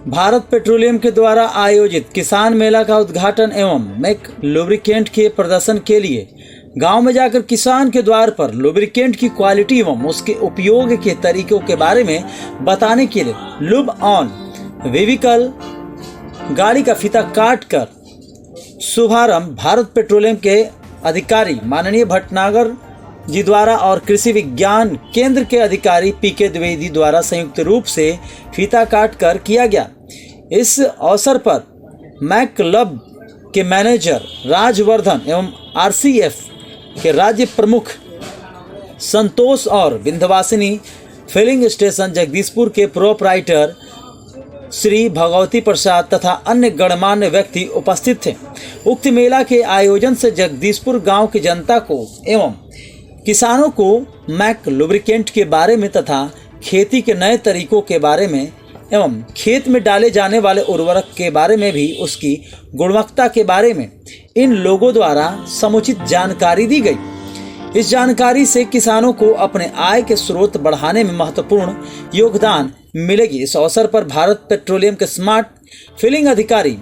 Bharat petroleum के द्वारा आयोजित किसान मेला का उद्घाटन एवं मैक लुब्रिकेंट के प्रदर्शन के लिए गांव में जाकर किसान के द्वार पर लुब्रिकेंट की क्वालिटी एवं उसके उपयोग के तरीकों के बारे में बताने के लिए लुब ऑन व्हीकल गाड़ी का फीता काट कर शुभारंभ भारत पेट्रोलियम के अधिकारी माननीय भटनागर जी द्वारा और कृषि विज्ञान केंद्र के अधिकारी पीके द्विवेदी द्वारा संयुक्त रूप से फीता काट कर किया गया। इस अवसर पर मैक लब के मैनेजर राजवर्धन एवं आरसीएफ के राज्य प्रमुख संतोष और विंध्यवासिनी फिलिंग स्टेशन जगदीशपुर के प्रोपराइटर श्री भगवती प्रसाद तथा अन्य गणमान्य व्यक्ति उपस्थित थे। उक्त मेला के आयोजन से जगदीशपुर गांव की जनता को एवं किसानों को मैक लुब्रिकेंट के बारे में तथा खेती के नए तरीकों के बारे में एवं खेत में डाले जाने वाले उर्वरक के बारे में भी उसकी गुणवत्ता के बारे में इन लोगों द्वारा समुचित जानकारी दी गई। इस जानकारी से किसानों को अपने आय के स्रोत बढ़ाने में महत्वपूर्ण योगदान मिलेगी। इस अवसर पर भारत पेट्रोलियम के स्मार्ट फिलिंग अधिकारी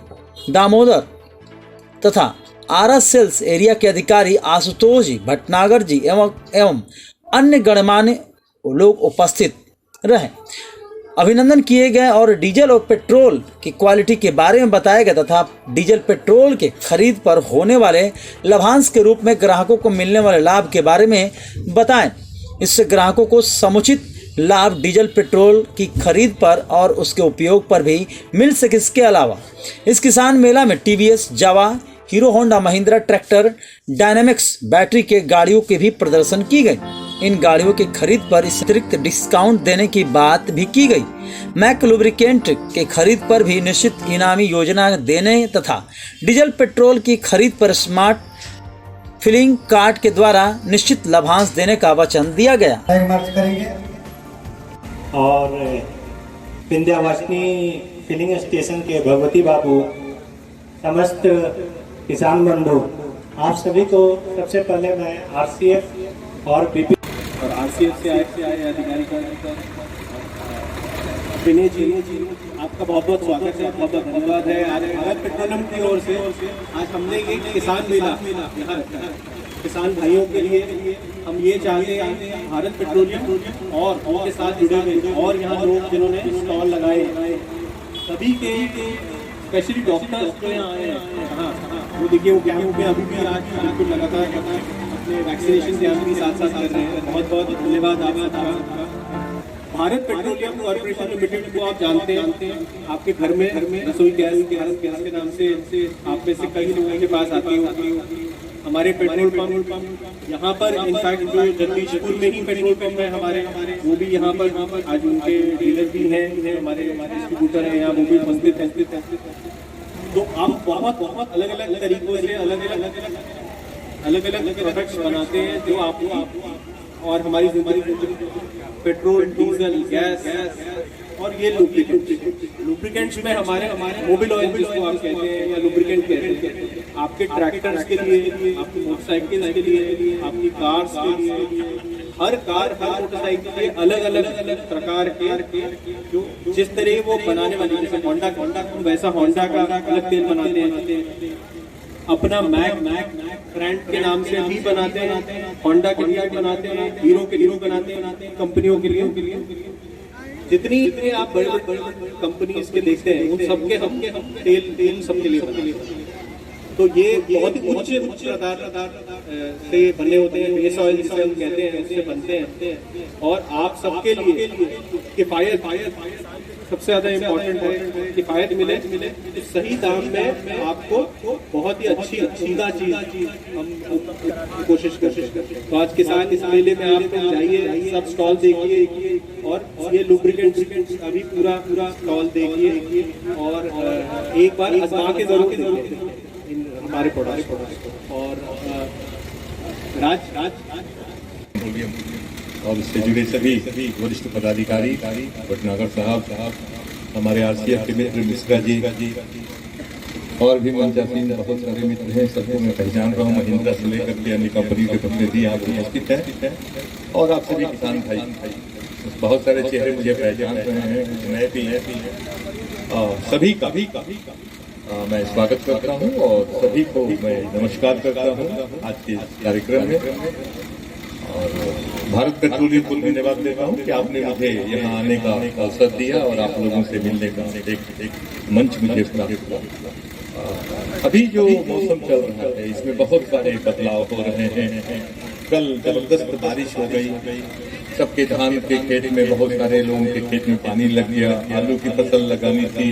दामोदर तथा आरएस सेल्स एरिया के अधिकारी आशुतोष जी भटनागर जी एवं अन्य गणमान्य लोग उपस्थित रहे। अभिनंदन किए गए और डीजल और पेट्रोल की क्वालिटी के बारे में बताया गया तथा डीजल पेट्रोल के खरीद पर होने वाले लाभांश के रूप में ग्राहकों को मिलने वाले लाभ के बारे में बताएं। इससे ग्राहकों को समुचित लाभ डीजल पेट्रोल की खरीद पर और उसके उपयोग पर भी मिल सके। इसके अलावा इस किसान मेला में TVS, Jawa, Hero Honda, Mahindra tractor, dynamics battery के गाड़ियों के भी प्रदर्शन की गई। इन गाड़ियों की खरीद पर अतिरिक्त डिस्काउंट देने की बात भी की गई। मैक लुब्रिकेंट के खरीद पर भी निश्चित इनामी योजना देने तथा डीजल पेट्रोल की खरीद पर स्मार्ट फिलिंग कार्ड के द्वारा निश्चित लाभांश देने का वचन दिया गया। और विंध्यवासिनी फिलिंग स्टेशन के भगवती बाबू, समस्त किसान बंधु, आप सभी को सबसे पहले मैं आरसीएफ और बीपी और आरसीएफ से आए अधिकारी का विनय जी आपका बहुत बहुत स्वागत है, बहुत बहुत धन्यवाद है। आज भारत पेट्रोलियम की ओर से आज हमने एक किसान मेला यहाँ रखा है। किसान भाइयों के लिए हम ये चाहते हैं भारत पेट्रोलियम और उनके साथ जुड़े हुए और यहाँ लोग जिन्होंने स्टॉल लगाए सभी के स्पेशली डॉक्टर्स जो यहाँ आए हैं, वो देखिए वो कैंप में अभी भी आज बिल्कुल लगातार अपने वैक्सीनेशन कैंप भी साथ साथ कर रहे हैं। बहुत बहुत धन्यवाद आपका। भारत पेट्रोलियम कॉर्पोरेशन लिमिटेड को आप जानते हैं, आपके घर में रसोई गैस के नाम से आप में से कई लोगों के पास आती होगी। हमारे पेट्रोल पंप यहाँ पर इनफैक्ट जो जगदीशपुर में ही पेट्रोल पंप है हमारे, वो भी यहाँ पर आज उनके डीलर भी हैं, हमारे डिस्ट्रीब्यूटर हैं यहाँ, वो भी उपस्थित हैं। तो आप बहुत अलग अलग तरीकों से अलग अलग प्रोडक्ट्स बनाते हैं जो आपको और हमारी जिंदगी पेट्रोल, डीजल, गैस और ये लुब्रिकेंट्स में हमारे मोबिल ऑयल जिसको आप कहते हैं या लुब्रिकेंट कहते हैं, आपके ट्रैक्टर्स के लिए, आपकी मोटरसाइकिल के लिए, आपकी कार्स के लिए, हर मोटरसाइकिल के अलग अलग प्रकार के जो जिस तरह वो बनाने वाले, जैसे होंडा वैसा होंडा का अलग तेल बनाते हैं, अपना मैक ब्रांड के नाम से भी बनाते हैं, होंडा के लिए बनाते हैं, हीरो के लिए बनाते हैं, कंपनियों के लिए जितनी आप बड़े कंपनीज के देखते हैं उन सबके हम तेल सबके लिए बनाते हैं। तो ये बहुत ही उच्च प्रकार से बने होते हैं, बेस ऑयल जिसे हम कहते हैं उससे बनते हैं। और आप सबके लिए किफायत सबसे ज्यादा इम्पोर्टेंट है, किफायत मिले तो सही दाम में आपको बहुत ही अच्छी उम्दा चीज हम कोशिश करते हैं। तो आज किसान इस मेले में आप जाइए, सब स्टॉल देखिए और ये लुब्रिकेंट अभी पूरा स्टॉल देखिए और एक बार आजमा के जरूर देखिए हमारे प्रोडक्ट। और राज और इससे जुड़े सभी वरिष्ठ पदाधिकारी, भटनागर साहब, हमारे आरसीएफ के मित्र मिश्रा जी और भी मंचासीन बहुत सारे मित्र हैं, सबको मैं पहचान रहा हूँ। महिंद्रा से लेकर के अन्य कंपनी के प्रतिनिधि यहाँ उपस्थित हैं और आप सभी किसान भाई बहुत सारे चेहरे मुझे पहचान रहे हैं, नए भी हैं। सभी का मैं स्वागत करता हूं और सभी को मैं नमस्कार करता हूं आज के कार्यक्रम में। और भारत पेट्रोलियम को धन्यवाद देता हूं कि आपने मुझे यहाँ आने का अवसर दिया और आप लोगों से मिलने का एक मंच मुझे प्राप्त हुआ। अभी जो मौसम चल रहा है इसमें बहुत सारे बदलाव हो रहे हैं। कल जबरदस्त बारिश हो गई, सबके धान के खेत में बहुत सारे लोगों के खेत में पानी लग गया। आलू की फसल लगानी थी,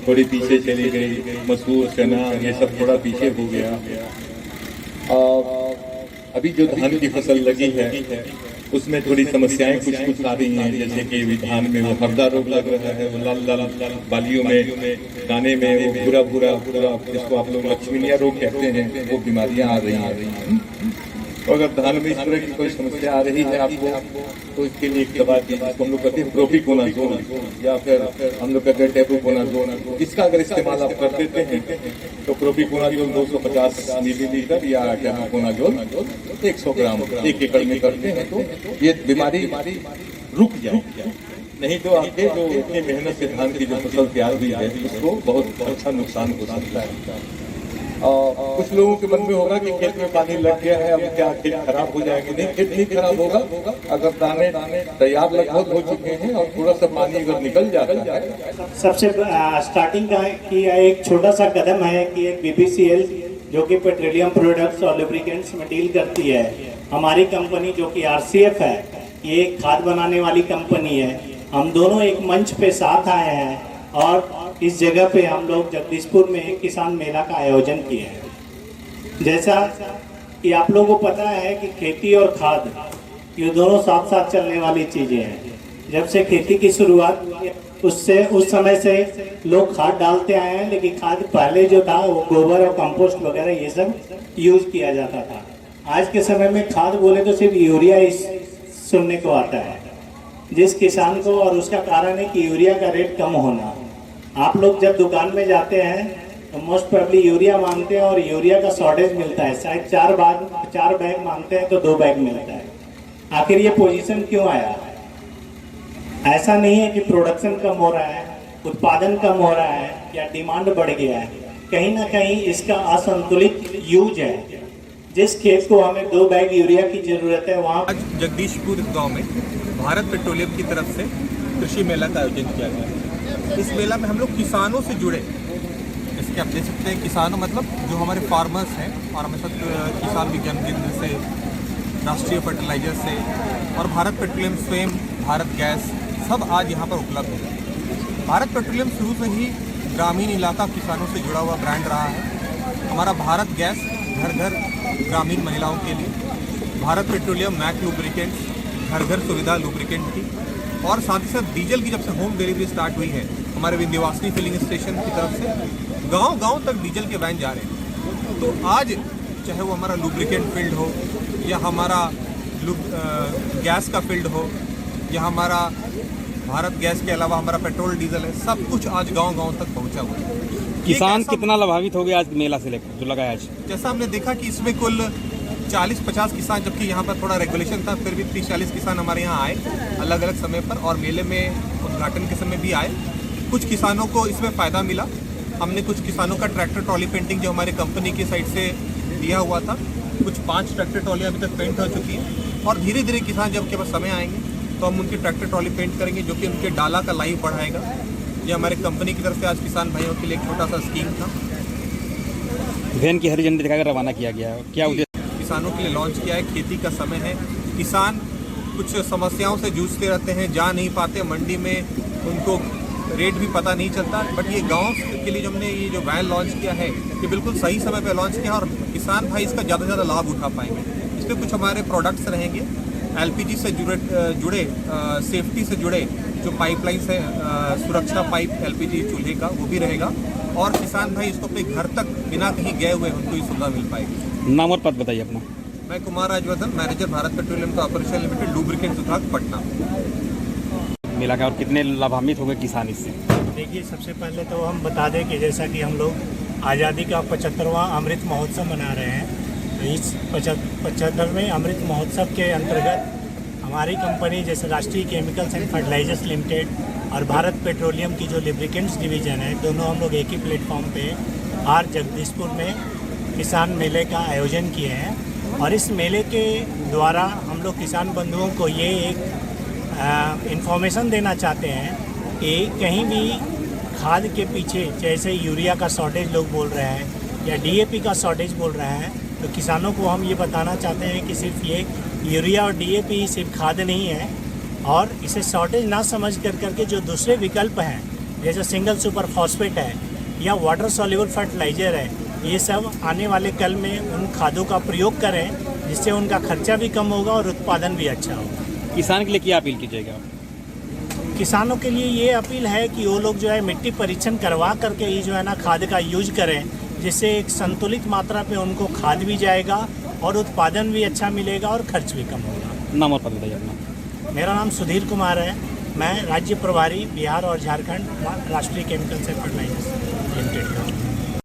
थोड़ी पीछे चली गई। मसूर, चना ये सब थोड़ा पीछे हो गया। अभी जो धान की फसल लगी है उसमें थोड़ी समस्याएं कुछ आ रही हैं, जैसे कि धान में वो हरदा रोग लग रहा है, वो लाल बालियों में दाने में वो भूरा जिसको आप लोग लक्ष्मीनिया रोग कहते हैं, वो बीमारियां आ रही हैं। तो अगर धान में इस तरह की कोई समस्या आ रही है आपको, तो इसके लिए एक दवा जिसको हम लोग कहते हैं प्रोपिकोनाजोल या फिर हम लोग कहते हैं टेबुकोनाजोल, इसका अगर इस्तेमाल आप कर देते हैं तो प्रोपिकोनाजोल 250 मिलीलीटर या टेबुकोनाजोल 100 ग्राम 1 एकड़ में करते हैं तो ये बीमारी रुक जाए। नहीं तो आपके जो इतनी मेहनत से धान की जो फसल तैयार हुई है उसको बहुत अच्छा नुकसान हो सकता है। कुछ लोगों के मन में होगा कि खेत में पानी लग गया है, अब क्या खेत खराब हो जाएगी? नहीं, खेत नहीं खराब होगा अगर दाने तैयार लगभग हो चुके हैं और थोड़ा सा पानी अगर निकल जाता है। सबसे स्टार्टिंग का कि एक छोटा सा कदम है कि एक BPCL जो कि पेट्रोलियम प्रोडक्ट्स और लुब्रिकेंट्स में डील करती है, हमारी कंपनी जो कि RCF है, ये एक खाद बनाने वाली कंपनी है। हम दोनों एक मंच पे साथ आए हैं और इस जगह पे हम लोग जगदीशपुर में एक किसान मेला का आयोजन किए हैं। जैसा कि आप लोगों को पता है कि खेती और खाद ये दोनों साथ साथ चलने वाली चीज़ें हैं। जब से खेती की शुरुआत हुई उस समय से लोग खाद डालते आए हैं, लेकिन खाद पहले जो था वो गोबर और कंपोस्ट वगैरह ये सब यूज किया जाता था। आज के समय में खाद बोले तो सिर्फ यूरिया सुनने को आता है जिस किसान को, और उसका कारण है कि यूरिया का रेट कम होना। आप लोग जब दुकान में जाते हैं तो मोस्ट प्रोबेबली यूरिया मांगते हैं और यूरिया का शॉर्टेज मिलता है। शायद 4 बैग मांगते हैं तो 2 बैग मिलता है। आखिर ये पोजीशन क्यों आया? ऐसा नहीं है कि प्रोडक्शन कम हो रहा है, उत्पादन कम हो रहा है या डिमांड बढ़ गया है। कहीं ना कहीं इसका असंतुलित यूज है। जिस खेत को हमें 2 बैग यूरिया की जरूरत है वहाँ आज जगदीशपुर गांव में भारत पेट्रोलियम की तरफ से कृषि मेला का आयोजन किया गया। इस मेला में हम लोग किसानों से जुड़े, जैसे आप देख सकते हैं किसानों मतलब जो हमारे फार्मर्स हैं, और हमारे साथ किसान विज्ञान केंद्र से, राष्ट्रीय फर्टिलाइजर से और भारत पेट्रोलियम स्वयं, भारत गैस, सब आज यहाँ पर उपलब्ध है। भारत पेट्रोलियम शुरू से ही ग्रामीण इलाका किसानों से जुड़ा हुआ ब्रांड रहा है। हमारा भारत गैस घर घर ग्रामीण महिलाओं के लिए, भारत पेट्रोलियम मैक लुब्रिकेंट घर घर सुविधा लुब्रिकेंट की, और साथ ही साथ डीजल की जब से होम डिलीवरी स्टार्ट हुई है हमारे विंध्यवासिनी फिलिंग स्टेशन की तरफ से गांव-गांव तक डीजल के वैन जा रहे हैं। तो आज चाहे वो हमारा लुब्रिकेंट फील्ड हो या हमारा गैस का फील्ड हो या हमारा भारत गैस के अलावा हमारा पेट्रोल डीजल है, सब कुछ आज गांव-गांव तक पहुंचा हुआ है। किसान कितना लाभान्वित हो गया आज मेला से लेकर जो लगाया आज? जैसा हमने देखा कि इसमें कुल 40-50 किसान, जबकि यहाँ पर थोड़ा रेगुलेशन था, फिर भी 30-40 किसान हमारे यहाँ आए अलग अलग समय पर, और मेले में उद्घाटन के समय भी आए। कुछ किसानों को इसमें फ़ायदा मिला। हमने कुछ किसानों का ट्रैक्टर ट्रॉली पेंटिंग जो हमारे कंपनी की साइड से दिया हुआ था, कुछ 5 ट्रैक्टर ट्रॉली अभी तक पेंट हो चुकी है, और धीरे धीरे किसान जब के पास समय आएंगे तो हम उनकी ट्रैक्टर ट्रॉली पेंट करेंगे, जो कि उनके डाला का लाइफ बढ़ाएगा। ये हमारे कंपनी की तरफ से आज किसान भाइयों के लिए एक छोटा सा स्कीम था। वैन की हरी झंडी दिखाकर रवाना किया गया है, क्या उद्देश्य? किसानों के लिए लॉन्च किया है। खेती का समय है, किसान कुछ समस्याओं से जूझते रहते हैं, जा नहीं पाते मंडी में, उनको रेट भी पता नहीं चलता। बट ये गांव के लिए जो हमने ये जो वैन लॉन्च किया है, ये बिल्कुल सही समय पे लॉन्च किया, और किसान भाई इसका ज़्यादा से ज़्यादा लाभ उठा पाएंगे। इसमें कुछ हमारे प्रोडक्ट्स रहेंगे, LPG से जुड़े सेफ्टी से जुड़े जो पाइपलाइन है, सुरक्षा पाइप LPG चूल्हे का, वो भी रहेगा, और किसान भाई इसको अपने घर तक बिना कहीं गए हुए उनको ये सुविधा मिल पाएगी। नाम और पद बताइए अपना। मैं Kumar Rajvardhan, manager Bharat petroleum corporation limited, lubricant विभाग, पटना। मेला का और कितने लाभान्वित होंगे किसान इससे? देखिए, सबसे पहले तो हम बता दें कि जैसा कि हम लोग आज़ादी का 75वां अमृत महोत्सव मना रहे हैं। इस 75वें अमृत महोत्सव के अंतर्गत हमारी कंपनी जैसे राष्ट्रीय केमिकल्स एंड फर्टिलाइजर्स लिमिटेड और भारत पेट्रोलियम की जो लिब्रिकेंट्स डिवीज़न है, दोनों हम लोग एक ही प्लेटफॉर्म पे आज जगदीशपुर में किसान मेले का आयोजन किए हैं। और इस मेले के द्वारा हम लोग किसान बंधुओं को ये एक इन्फॉर्मेशन देना चाहते हैं कि कहीं भी खाद के पीछे जैसे यूरिया का शॉर्टेज लोग बोल रहे हैं या डीएपी का शॉर्टेज बोल रहे हैं, तो किसानों को हम ये बताना चाहते हैं कि सिर्फ ये यूरिया और डीएपी सिर्फ खाद नहीं है, और इसे शॉर्टेज ना समझ करके जो दूसरे विकल्प हैं जैसे सिंगल सुपर फॉस्फेट है या वाटर सॉल्युबल फर्टिलाइज़र है, ये सब आने वाले कल में उन खादों का प्रयोग करें जिससे उनका खर्चा भी कम होगा और उत्पादन भी अच्छा होगा। किसान के लिए क्या अपील कीजिएगा? किसानों के लिए ये अपील है कि वो लोग जो है मिट्टी परीक्षण करवा करके ही जो है ना खाद का यूज करें, जिससे एक संतुलित मात्रा पे उनको खाद भी जाएगा और उत्पादन भी अच्छा मिलेगा और खर्च भी कम होगा। नाम और पता बताइए अपना। मेरा नाम सुधीर कुमार है, मैं राज्य प्रभारी बिहार और झारखंड राष्ट्रीय केमिकल्स एंड फर्टिलाइजर्स लिमिटेड का।